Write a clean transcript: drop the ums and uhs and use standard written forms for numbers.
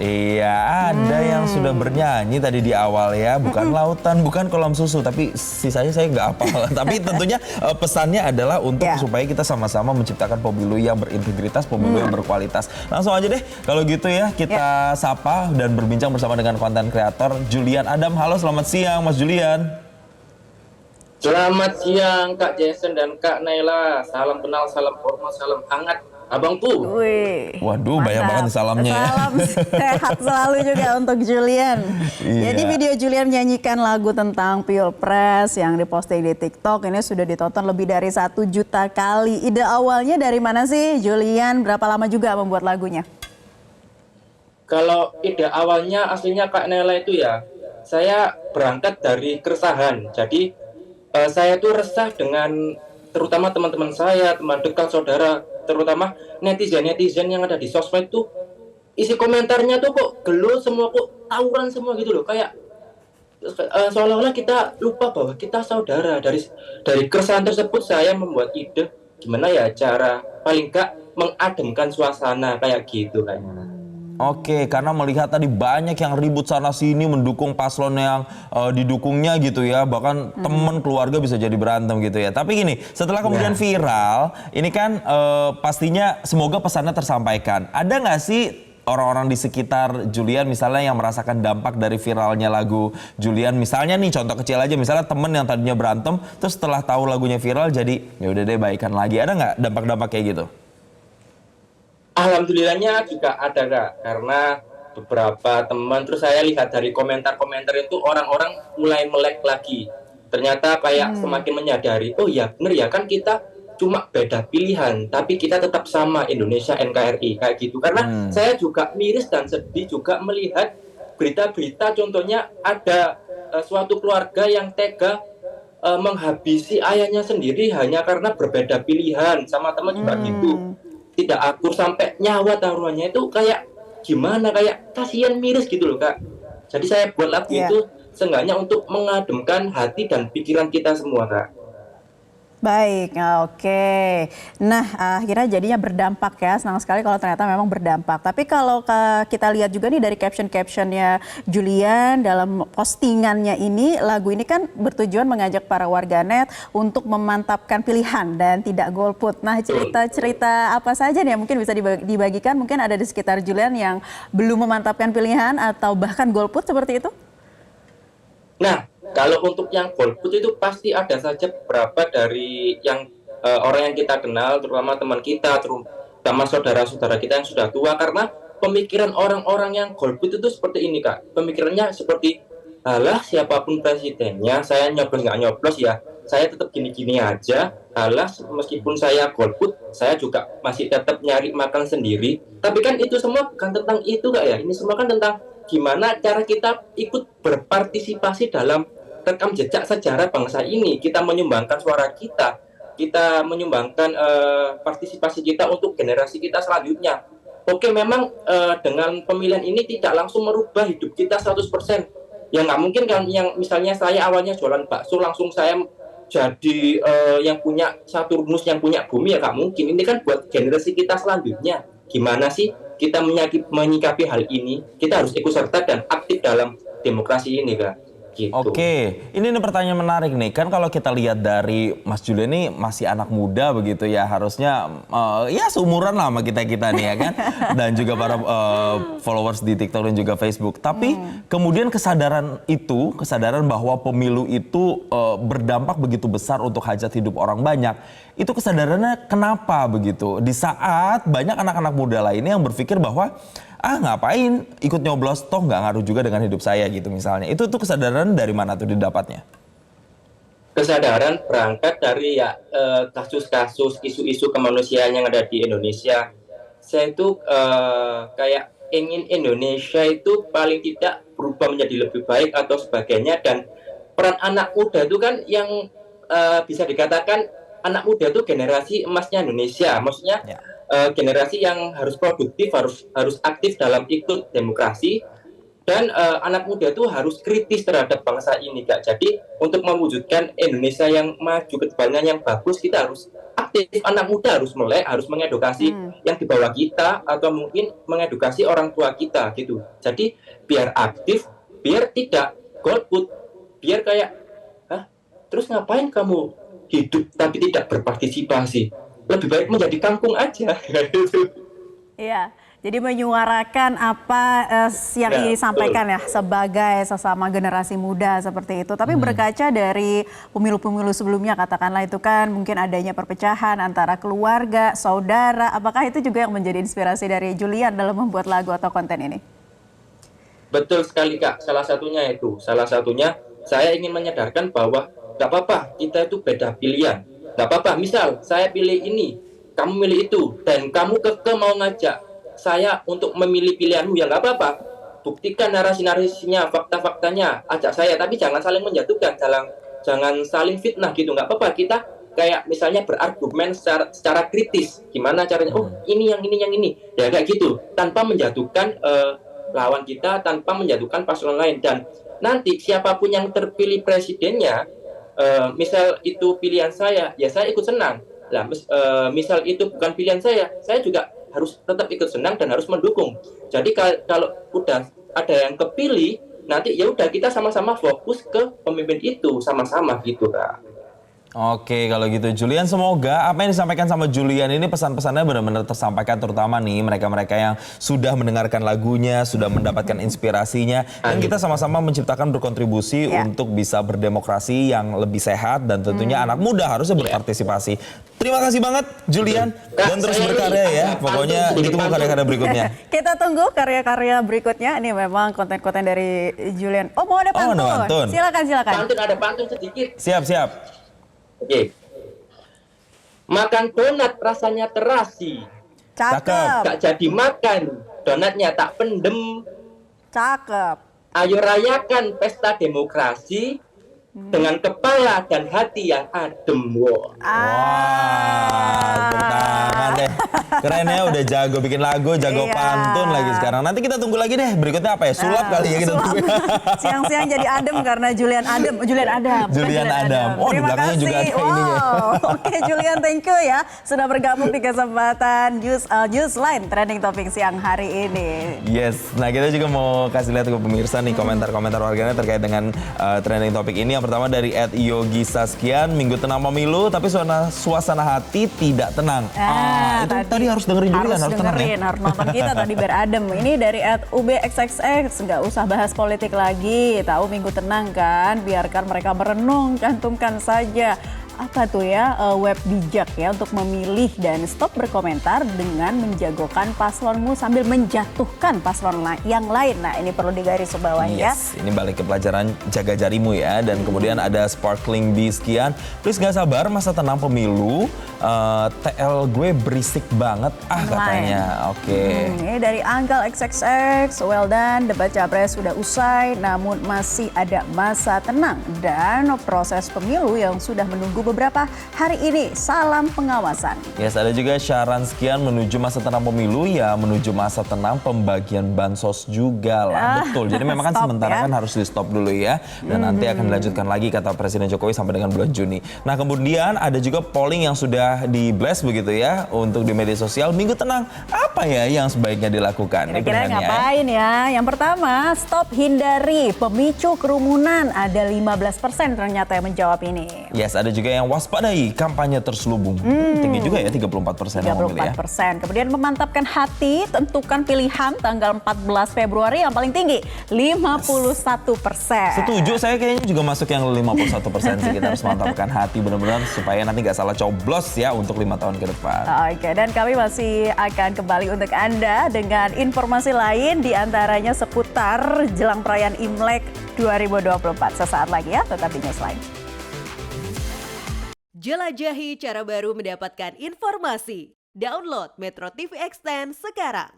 Iya, ada yang sudah bernyanyi tadi di awal ya, bukan lautan, bukan kolam susu, tapi sisanya saya nggak hafal. Tapi tentunya pesannya adalah untuk supaya kita sama-sama menciptakan pemilu yang berintegritas, pemilu yang berkualitas. Langsung aja deh, kalau gitu ya kita sapa dan berbincang bersama dengan konten kreator Julian Adam. Halo, selamat siang Mas Julian. Selamat siang Kak Jason dan Kak Naila. Salam kenal, salam hormat, salam hangat. Abangku. Wih, waduh, banyak banget nih salamnya ya. Salam sehat selalu juga untuk Julian. Jadi video Julian menyanyikan lagu tentang Pilpres yang diposting di TikTok ini sudah ditonton lebih dari 1 juta kali. Ide awalnya dari mana sih Julian? Berapa lama juga membuat lagunya? Kalau ide awalnya aslinya Kak Naila itu ya, saya berangkat dari keresahan. Jadi saya tuh resah dengan terutama teman-teman saya, teman dekat, saudara, terutama netizen-netizen yang ada di sosmed tuh isi komentarnya tuh kok gelo semua, kok tawuran semua gitu loh, kayak seolah-olah kita lupa bahwa kita saudara. Dari keresahan tersebut saya membuat ide gimana ya cara paling gak mengademkan suasana kayak gitu kayaknya. Oke, karena melihat tadi banyak yang ribut sana sini mendukung paslon yang didukungnya gitu ya, bahkan teman keluarga bisa jadi berantem gitu ya. Tapi gini, setelah kemudian viral, ini kan pastinya semoga pesannya tersampaikan. Ada nggak sih orang-orang di sekitar Julian misalnya yang merasakan dampak dari viralnya lagu Julian? Misalnya nih contoh kecil aja, misalnya temen yang tadinya berantem, terus setelah tahu lagunya viral jadi ya udah deh baikan lagi. Ada nggak dampak-dampak kayak gitu? Alhamdulillahnya juga ada Kak, karena beberapa teman, terus saya lihat dari komentar-komentar itu orang-orang mulai melek lagi. Ternyata kayak semakin menyadari, oh ya bener ya kan kita cuma beda pilihan, tapi kita tetap sama Indonesia NKRI kayak gitu. Karena saya juga miris dan sedih juga melihat berita-berita, contohnya ada suatu keluarga yang tega menghabisi ayahnya sendiri hanya karena berbeda pilihan, sama teman juga gitu. Tidak akur sampai nyawa taruhannya, itu kayak gimana, kayak kasihan, miris gitu loh Kak. Jadi saya buat lagu itu seenggaknya untuk mengademkan hati dan pikiran kita semua Kak. Baik, oke. Nah, akhirnya jadinya berdampak ya. Senang sekali kalau ternyata memang berdampak. Tapi kalau kita lihat juga nih dari caption-captionnya Julian dalam postingannya ini, lagu ini kan bertujuan mengajak para warganet untuk memantapkan pilihan dan tidak golput. Nah, cerita-cerita apa saja nih yang mungkin bisa dibagikan? Mungkin ada di sekitar Julian yang belum memantapkan pilihan atau bahkan golput seperti itu? Nah, kalau untuk yang golput itu pasti ada saja beberapa dari yang orang yang kita kenal, terutama teman kita, terutama saudara-saudara kita yang sudah tua, karena pemikiran orang-orang yang golput itu seperti ini Kak. Pemikirannya seperti, alah siapapun presidennya, saya nyoblos nggak nyoblos ya, saya tetap gini-gini aja. Alah meskipun saya golput, saya juga masih tetap nyari makan sendiri. Tapi kan itu semua bukan tentang itu Kak ya. Ini semua kan tentang gimana cara kita ikut berpartisipasi dalam rekam jejak sejarah bangsa ini. Kita menyumbangkan suara kita, kita menyumbangkan partisipasi kita untuk generasi kita selanjutnya. Oke, memang dengan pemilihan ini tidak langsung merubah hidup kita 100%. Ya nggak mungkin kan, yang misalnya saya awalnya jualan bakso langsung saya jadi yang punya satu rumus, yang punya bumi, ya nggak mungkin. Ini kan buat generasi kita selanjutnya. Gimana sih kita menyikapi hal ini? Kita harus ikut serta dan aktif dalam demokrasi ini Kak. Gitu. Oke, ini pertanyaan menarik nih. Kan kalau kita lihat dari Mas Julian ini masih anak muda begitu ya, harusnya ya seumuran lah sama kita-kita nih ya kan. Dan juga para followers di TikTok dan juga Facebook. Tapi kemudian kesadaran bahwa pemilu itu berdampak begitu besar untuk hajat hidup orang banyak. Itu kesadarannya kenapa begitu? Di saat banyak anak-anak muda lainnya yang berpikir bahwa ngapain ikut nyoblos, toh nggak ngaruh juga dengan hidup saya gitu misalnya. Itu tuh kesadaran dari mana tuh didapatnya? Kesadaran berangkat dari ya kasus-kasus, isu-isu kemanusiaan yang ada di Indonesia. Saya itu kayak ingin Indonesia itu paling tidak berubah menjadi lebih baik atau sebagainya. Dan peran anak muda itu kan yang bisa dikatakan anak muda itu generasi emasnya Indonesia. Maksudnya generasi yang harus produktif, harus aktif dalam ikut demokrasi. Dan anak muda itu harus kritis terhadap bangsa ini, Kak. Jadi untuk mewujudkan Indonesia yang maju ke depannya yang bagus, kita harus aktif. Anak muda harus melek, harus mengedukasi yang di bawah kita atau mungkin mengedukasi orang tua kita gitu. Jadi biar aktif, biar tidak golput, biar kayak, hah, terus ngapain kamu hidup tapi tidak berpartisipasi? Lebih baik menjadi kangkung aja. Iya, jadi menyuarakan apa yang ingin disampaikan ya sebagai sesama generasi muda seperti itu. Tapi berkaca dari pemilu-pemilu sebelumnya, katakanlah itu kan mungkin adanya perpecahan antara keluarga, saudara. Apakah itu juga yang menjadi inspirasi dari Julian dalam membuat lagu atau konten ini? Betul sekali, Kak. Salah satunya itu. Salah satunya saya ingin menyadarkan bahwa nggak apa-apa, kita itu beda pilihan. Nggak apa-apa, misal saya pilih ini, kamu milih itu, dan kamu keke mau ngajak saya untuk memilih pilihanmu, ya nggak apa-apa. Buktikan narasi-narasinya, fakta-faktanya, ajak saya, tapi jangan saling menjatuhkan, jangan saling fitnah gitu, nggak apa-apa. Kita kayak misalnya berargumen secara kritis, gimana caranya, oh ini, yang ini, ya kayak gitu, tanpa menjatuhkan lawan kita, tanpa menjatuhkan paslon lain. Dan nanti siapapun yang terpilih presidennya, misal itu pilihan saya, ya saya ikut senang. Lah, misal itu bukan pilihan saya juga harus tetap ikut senang dan harus mendukung. Jadi kalau udah ada yang kepilih, nanti ya udah kita sama-sama fokus ke pemimpin itu sama-sama gitu, Kak. Oke, kalau gitu Julian, semoga apa yang disampaikan sama Julian ini pesan-pesannya benar-benar tersampaikan, terutama nih mereka-mereka yang sudah mendengarkan lagunya, sudah mendapatkan inspirasinya, dan kita sama-sama menciptakan berkontribusi untuk bisa berdemokrasi yang lebih sehat, dan tentunya anak muda harusnya berpartisipasi. Terima kasih banget Julian, dan terus berkarya ya. Pokoknya ditunggu karya-karya berikutnya. Kita tunggu karya-karya berikutnya. Ini memang konten-konten dari Julian. Oh, mau ada pantun? ada pantun. Silakan. Pantun, ada pantun sedikit. Siap. Oke. Makan donat rasanya terasi. Cakep. Gak jadi makan, donatnya tak pendem. Cakep. Ayo rayakan pesta demokrasi dengan kepala dan hati yang adem. Wah, tepuk tangan deh. Keren ya, udah jago bikin lagu, jago pantun lagi sekarang. Nanti kita tunggu lagi deh, berikutnya apa ya? Sulap kali ya kita tunggu. Siang-siang jadi adem karena Julian Adam. Oh, di Terima belakangnya kasih. juga ada ininya. Oke, Julian, thank you ya sudah bergabung di kesempatan Newsline Trending Topic siang hari ini. Yes, nah kita juga mau kasih lihat ke pemirsa nih komentar-komentar warganet terkait dengan trending topik ini. Yang pertama dari @yogi Saskian, minggu tenang pemilu tapi suasana hati tidak tenang. Itu tadi harus dengerin Julian, harus tenang ya. Harus nonton kita tadi biar adem. Ini dari @ubxxx, nggak usah bahas politik lagi. Tahu minggu tenang kan? Biarkan mereka merenung, cantumkan saja. Apa tuh ya, web bijak ya untuk memilih dan stop berkomentar dengan menjagokan paslonmu sambil menjatuhkan paslon yang lain. Nah, ini perlu digarisbawahi ya. Yes, ini balik ke pelajaran jaga jarimu ya. Dan kemudian ada Sparkling B sekian. Please gak sabar masa tenang pemilu. TL gue berisik banget katanya. Oke. Ini dari Anggal XXX, well done, debat capres sudah usai namun masih ada masa tenang dan proses pemilu yang sudah menunggu beberapa hari ini. Salam pengawasan. Yes, ada juga Syaran sekian, menuju masa tenang pemilu ya menuju masa tenang pembagian bansos juga lah. Betul, jadi memang kan sementara kan harus di stop dulu ya. Dan nanti akan dilanjutkan lagi kata Presiden Jokowi sampai dengan bulan Juni. Nah kemudian ada juga polling yang sudah di blast begitu ya untuk di media sosial. Minggu tenang, apa ya yang sebaiknya dilakukan? Kira-kira ngapain ya? Yang pertama, stop hindari pemicu kerumunan. Ada 15% ternyata yang menjawab ini. Yes, ada juga yang waspadai kampanye terselubung. Tinggi juga ya, 34% yang memilih ya. 34%. Kemudian memantapkan hati, tentukan pilihan tanggal 14 Februari yang paling tinggi, 51%. Setuju, saya kayaknya juga masuk yang 51% sih. Kita harus mantapkan hati benar-benar supaya nanti nggak salah coblos ya untuk 5 tahun ke depan. Oke, dan kami masih akan kembali untuk Anda dengan informasi lain diantaranya seputar jelang perayaan Imlek 2024. Sesaat lagi ya, tetap di Newsline. Jelajahi cara baru mendapatkan informasi. Download Metro TV Extend sekarang.